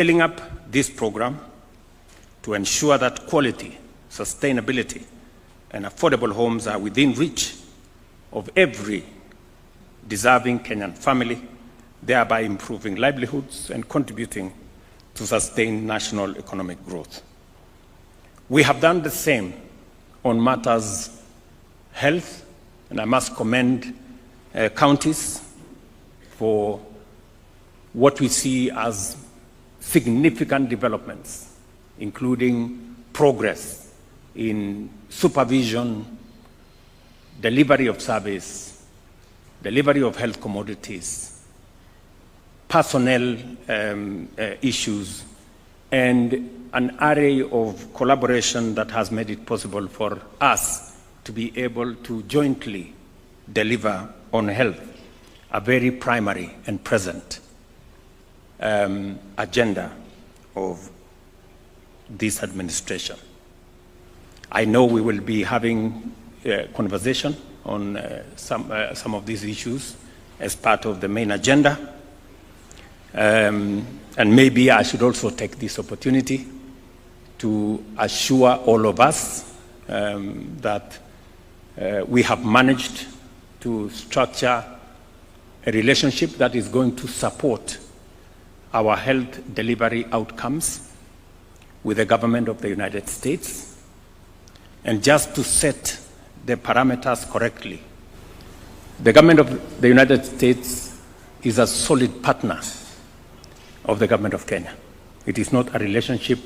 scaling up this program to ensure that quality, sustainability, and affordable homes are within reach of every deserving Kenyan family, thereby improving livelihoods and contributing to sustain national economic growth. We have done the same on matters health, and I must commend counties for what we see as significant developments, including progress in supervision, delivery of service, delivery of health commodities, personnel issues, and an array of collaboration that has made it possible for us to be able to jointly deliver on health, a very primary and present agenda of this administration. I know we will be having a conversation on some of these issues as part of the main agenda. And maybe I should also take this opportunity to assure all of us that we have managed to structure a relationship that is going to support our health delivery outcomes with the government of the United States. And just to set the parameters correctly, the government of the United States is a solid partner of the government of Kenya. It is not a relationship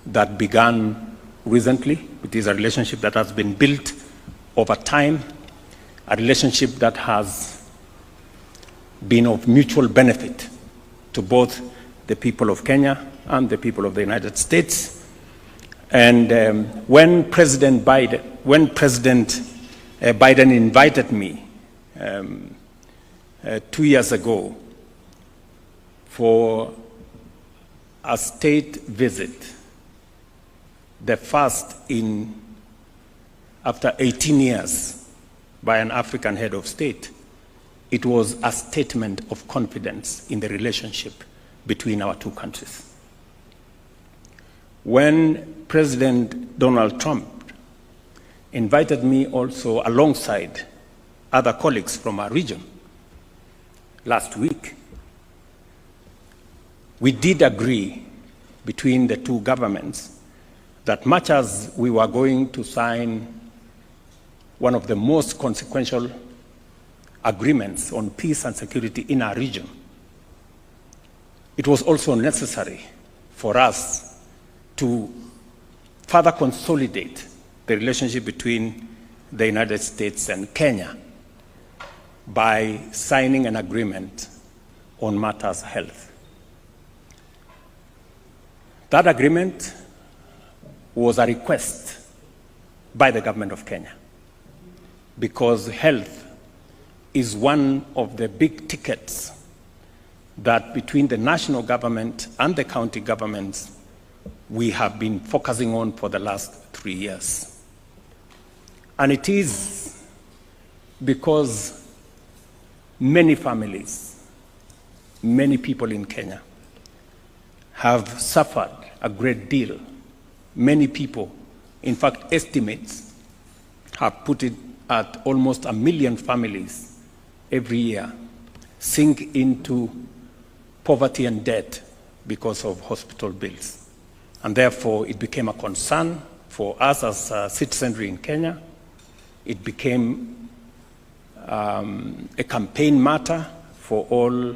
that began recently. It is a relationship that has been built over time, a relationship that has been of mutual benefit to both the people of Kenya and the people of the United States. And when President Biden invited me 2 years ago for a state visit, the first after 18 years by an African head of state, it was a statement of confidence in the relationship between our two countries. When President Donald Trump invited me also alongside other colleagues from our region last week, we did agree between the two governments that much as we were going to sign one of the most consequential agreements on peace and security in our region, it was also necessary for us to further consolidate the relationship between the United States and Kenya by signing an agreement on matters health. That agreement was a request by the government of Kenya, because health is one of the big tickets that between the national government and the county governments we have been focusing on for the last 3 years. And it is because many families, many people in Kenya have suffered a great deal. Many people, in fact, estimates have put it at almost 1 million families every year sink into poverty and debt because of hospital bills. And therefore, it became a concern for us as citizenry in Kenya. It became a campaign matter for all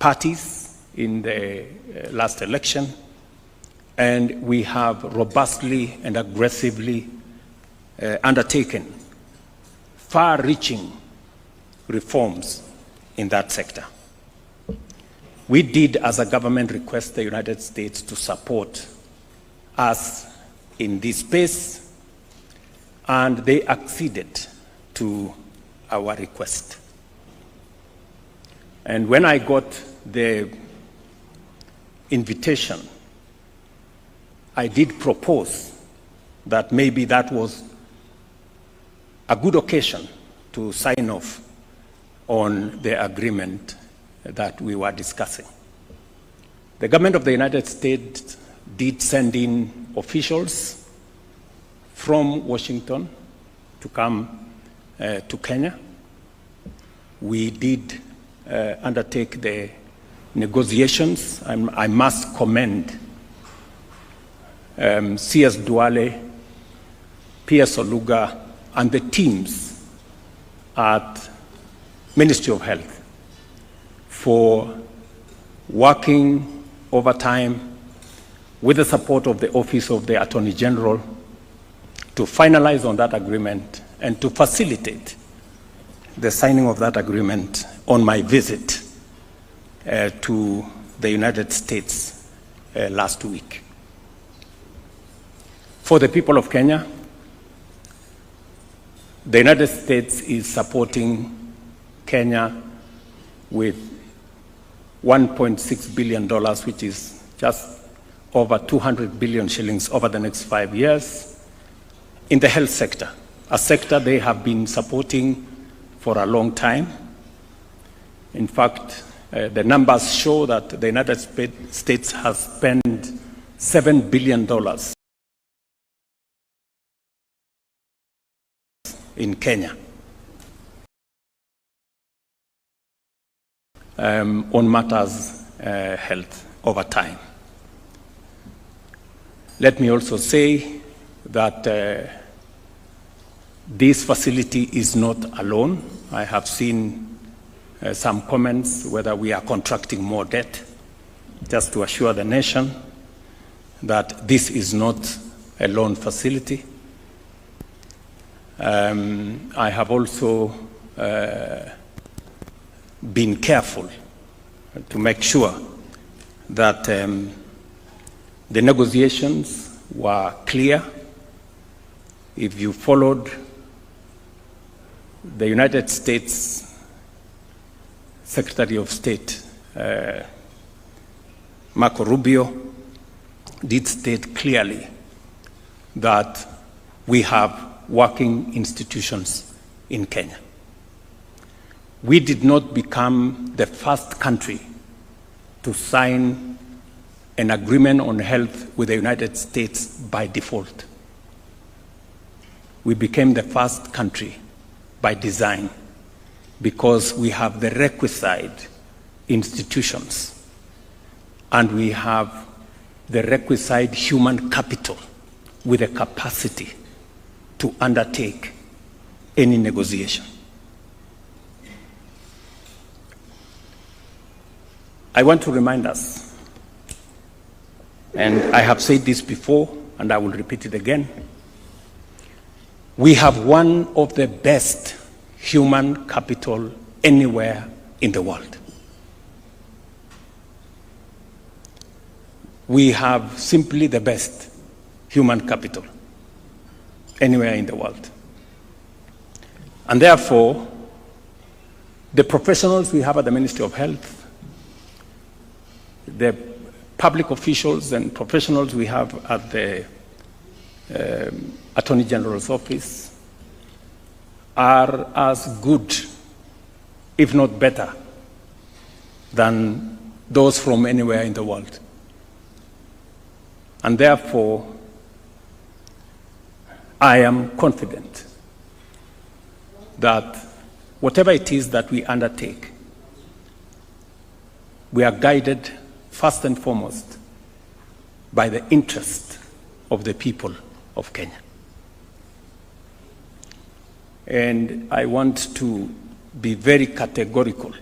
parties in the last election. And we have robustly and aggressively undertaken far-reaching reforms in that sector. We did, as a government, request the United States to support us in this space, and they acceded to our request. And when I got the invitation, I did propose that maybe that was a good occasion to sign off on the agreement that we were discussing. The government of the United States did send in officials from Washington to come to Kenya. We did undertake the negotiations. I must commend C.S. Duale, P.S. Oluga, and the teams at Ministry of Health for working overtime with the support of the Office of the Attorney General to finalize on that agreement and to facilitate the signing of that agreement on my visit to the United States last week. For the people of Kenya, the United States is supporting Kenya with $1.6 billion, which is just over 200 billion shillings over the next 5 years in the health sector, a sector they have been supporting for a long time. In fact, the numbers show that the United States has spent $7 billion in Kenya on matters health over time. Let me also say that this facility is not alone. I have seen some comments whether we are contracting more debt. Just to assure the nation that this is not a loan facility. I have also been careful to make sure that the negotiations were clear. If you followed the United States Secretary of State, Marco Rubio, did state clearly that we have working institutions in Kenya. We did not become the first country to sign an agreement on health with the United States by default. We became the first country by design because we have the requisite institutions and we have the requisite human capital with the capacity to undertake any negotiation. I want to remind us, and I have said this before, and I will repeat it again, we have one of the best human capital anywhere in the world. We have simply the best human capital anywhere in the world. And therefore, the professionals we have at the Ministry of Health, the public officials and professionals we have at the Attorney General's office are as good, if not better, than those from anywhere in the world. And therefore, I am confident that whatever it is that we undertake, we are guided first and foremost by the interest of the people of Kenya. And I want to be very categorical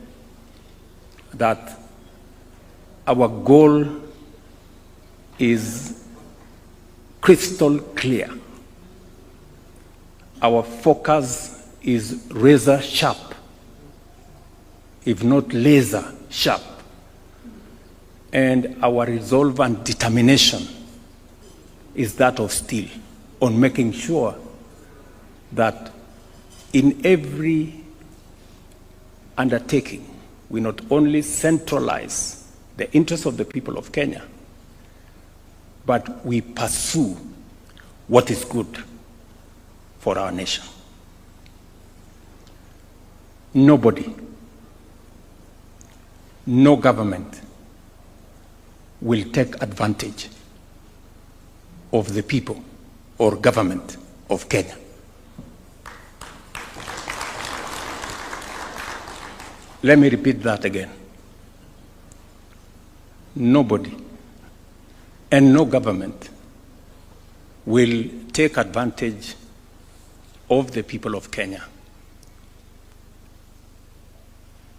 that our goal is crystal clear. Our focus is razor sharp, if not laser sharp. And our resolve and determination is that of steel on making sure that in every undertaking, we not only centralize the interests of the people of Kenya, but we pursue what is good for our nation. Nobody, no government, will take advantage of the people or government of Kenya. Let me repeat that again. Nobody and no government will take advantage of the people of Kenya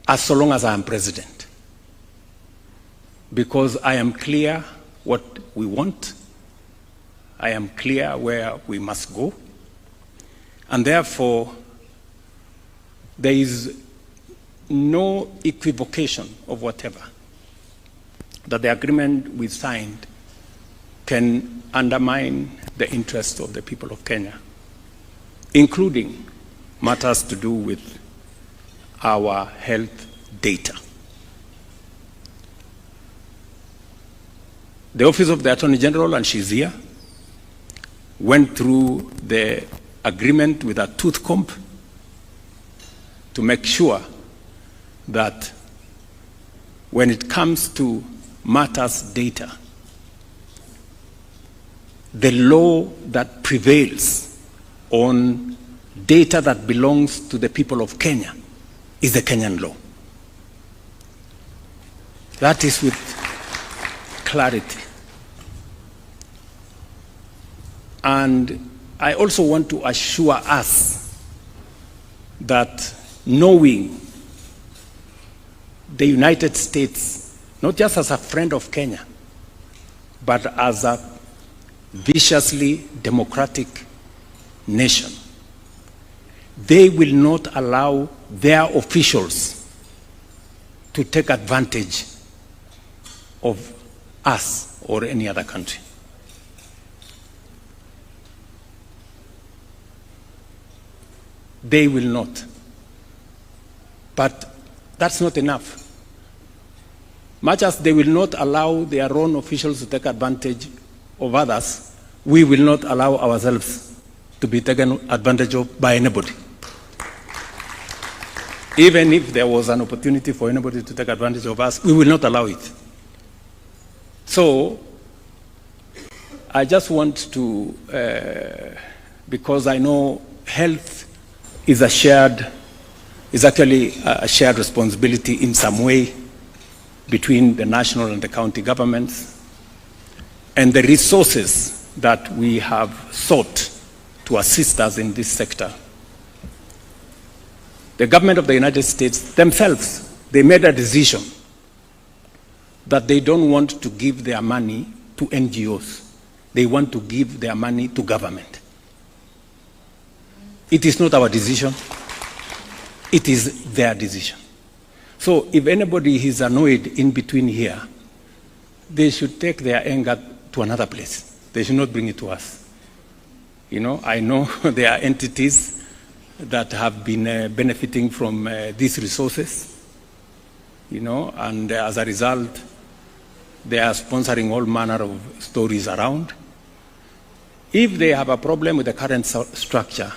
as long as I am president, because I am clear what we want, I am clear where we must go, and therefore there is no equivocation of whatever that the agreement we signed can undermine the interests of the people of Kenya, including matters to do with our health data. The Office of the Attorney General, and she's here, went through the agreement with a tooth comb to make sure that when it comes to matters data, the law that prevails on data that belongs to the people of Kenya is the Kenyan law. That is with clarity. And I also want to assure us that knowing the United States, not just as a friend of Kenya, but as a viciously democratic nation, they will not allow their officials to take advantage of us or any other country. They will not. But that's not enough. Much as they will not allow their own officials to take advantage of others, we will not allow ourselves to be taken advantage of by anybody. Even if there was an opportunity for anybody to take advantage of us, we will not allow it. So, I just want to, because I know health is actually a shared responsibility in some way between the national and the county governments, and the resources that we have sought to assist us in this sector. The government of the United States themselves, they made a decision that they don't want to give their money to NGOs. They want to give their money to government. It is not our decision. It is their decision. So if anybody is annoyed in between here, they should take their anger to another place. They should not bring it to us. You know, I know there are entities that have been benefiting from these resources, you know, and as a result, they are sponsoring all manner of stories around. If they have a problem with the current structure,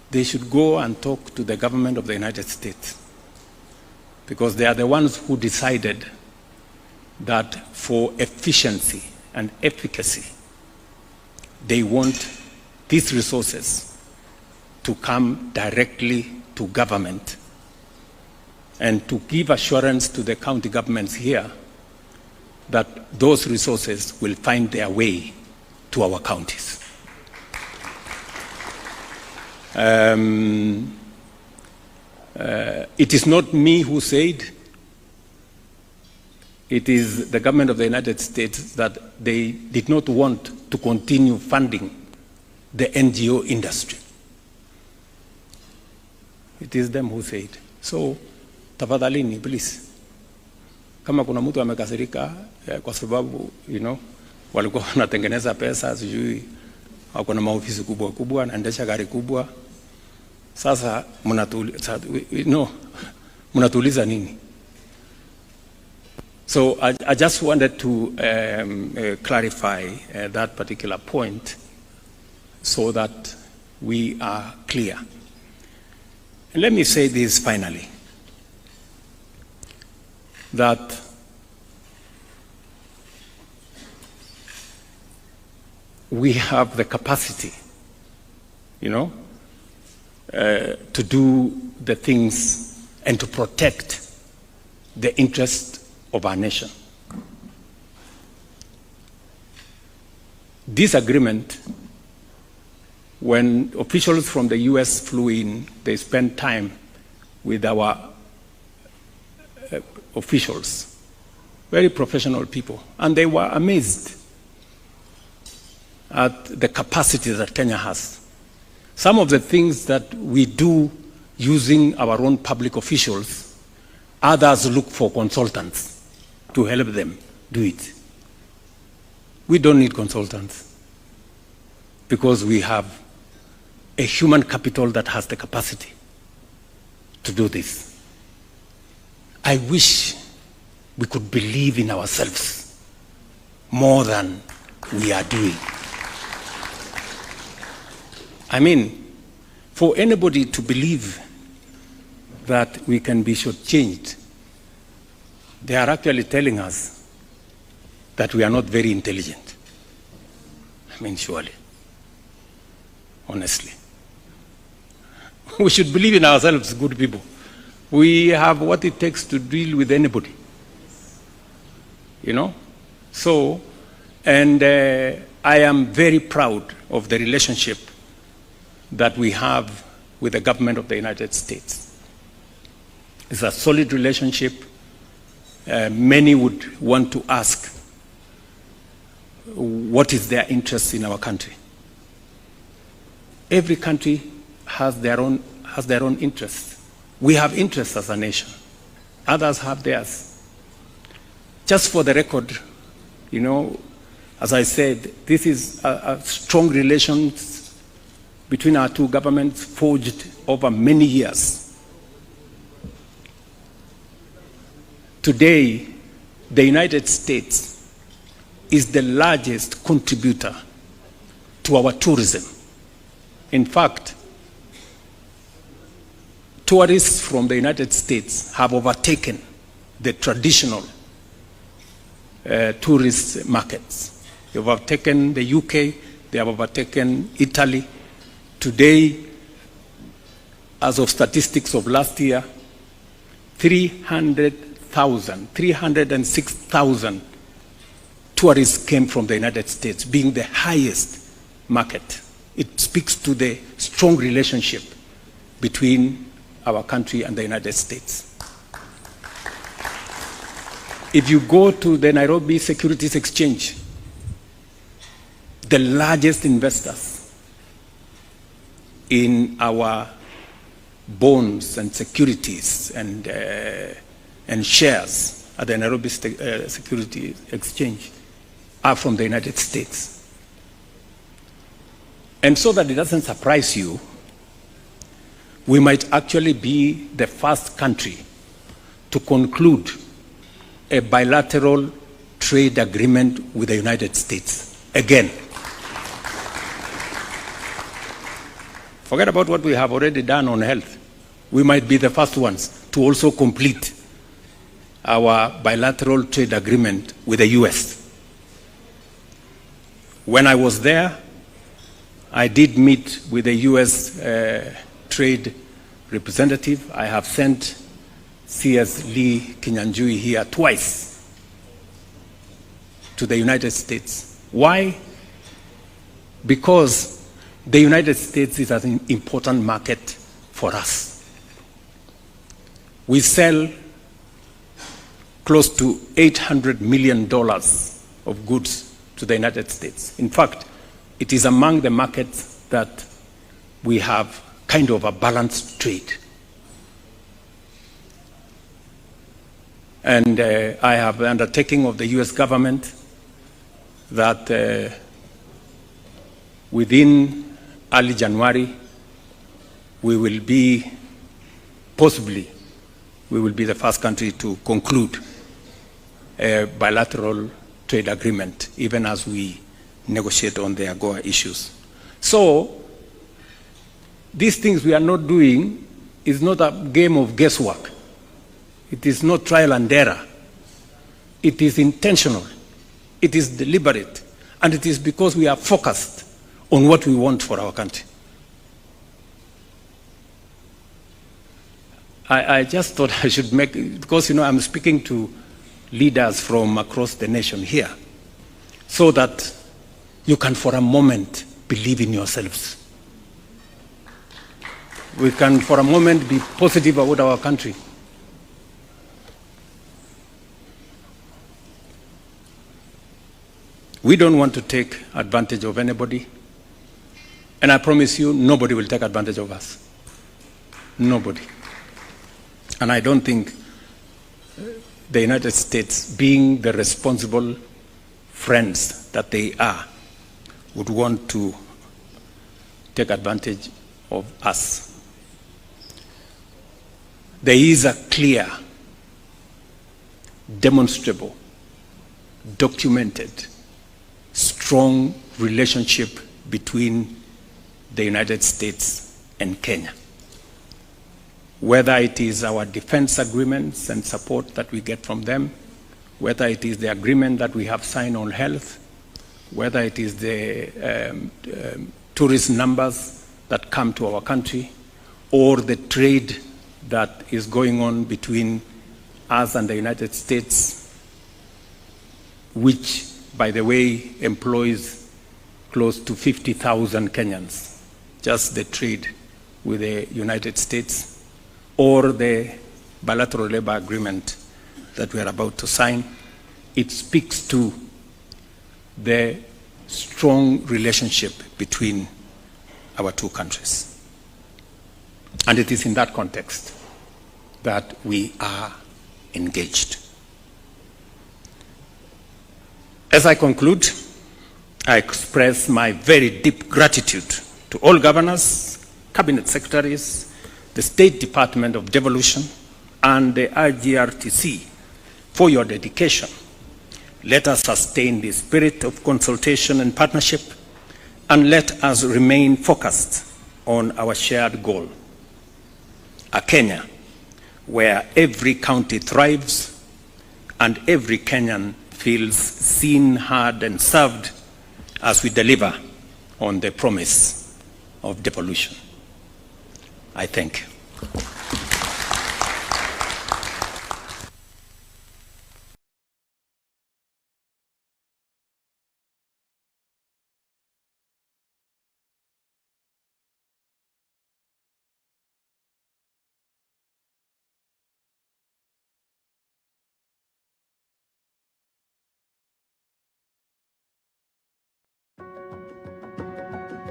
they should go and talk to the government of the United States, because they are the ones who decided that for efficiency and efficacy, they want these resources to come directly to government and to give assurance to the county governments here that those resources will find their way to our counties. It is not me who said, it is the government of the United States that they did not want to continue funding the NGO industry. It is them who said. So, tafadhalini, please. Kama kuna mtu amekasirika kwa sababu, you know, walikuwa wanatengeneza pesa, sijui wako na maofisi kubwa kubwa, naendesha gari kubwa. Sasa mnatuuliza nini? So I just wanted to clarify that particular point so that we are clear. And let me say this finally, that we have the capacity, to do the things and to protect the interest of our nation. This agreement, when officials from the US flew in, they spent time with our officials, very professional people, and they were amazed at the capacity that Kenya has. Some of the things that we do using our own public officials, others look for consultants to help them do it. We don't need consultants because we have a human capital that has the capacity to do this. I wish we could believe in ourselves more than we are doing. I mean, for anybody to believe that we can be shortchanged, they are actually telling us that we are not very intelligent. I mean, surely, honestly. We should believe in ourselves, good people. We have what it takes to deal with anybody. So, and I am very proud of the relationship that we have with the government of the United States. It's a solid relationship. Many would want to ask, what is their interest in our country? Every country has their own interests. We have interests as a nation. Others have theirs. Just for the record, as I said, this is a strong relations between our two governments forged over many years. Today, the United States is the largest contributor to our tourism. In fact, tourists from the United States have overtaken the traditional tourist markets. They have overtaken the UK, they have overtaken Italy. Today, as of statistics of last year, 306,000 tourists came from the United States, being the highest market. It speaks to the strong relationship between our country and the United States. If you go to the Nairobi Securities Exchange, the largest investors in our bonds and securities and shares at the Nairobi Securities Exchange are from the United States. And so that it doesn't surprise you, we might actually be the first country to conclude a bilateral trade agreement with the United States. Again. Forget about what we have already done on health. We might be the first ones to also complete our bilateral trade agreement with the US. When I was there, I did meet with the US trade representative. I have sent CS Lee Kinyanjui here twice to the United States. Why? Because the United States is an important market for us. We sell close to $800 million of goods to the United States. In fact, it is among the markets that we have kind of a balanced trade. And I have the undertaking of the US government that within early January, we will be the first country to conclude a bilateral trade agreement, even as we negotiate on the AGOA issues. So, these things we are not doing is not a game of guesswork. It is not trial and error. It is intentional. It is deliberate. And it is because we are focused on what we want for our country. I just thought I should make, because I'm speaking to leaders from across the nation here, so that you can for a moment believe in yourselves. We can for a moment be positive about our country. We don't want to take advantage of anybody, and I promise you, nobody will take advantage of us. Nobody. And I don't think the United States, being the responsible friends that they are, would want to take advantage of us. There is a clear, demonstrable, documented, strong relationship between the United States and Kenya. Whether it is our defense agreements and support that we get from them, whether it is the agreement that we have signed on health, whether it is the tourist numbers that come to our country, or the trade that is going on between us and the United States, which, by the way, employs close to 50,000 Kenyans, just the trade with the United States, or the bilateral labor agreement that we are about to sign. It speaks to the strong relationship between our two countries. And it is in that context that we are engaged. As I conclude, I express my very deep gratitude to all governors, cabinet secretaries, the State Department of Devolution, and the IGRTC for your dedication. Let us sustain the spirit of consultation and partnership, and let us remain focused on our shared goal, a Kenya where every county thrives and every Kenyan feels seen, heard, and served as we deliver on the promise of devolution. I thank you.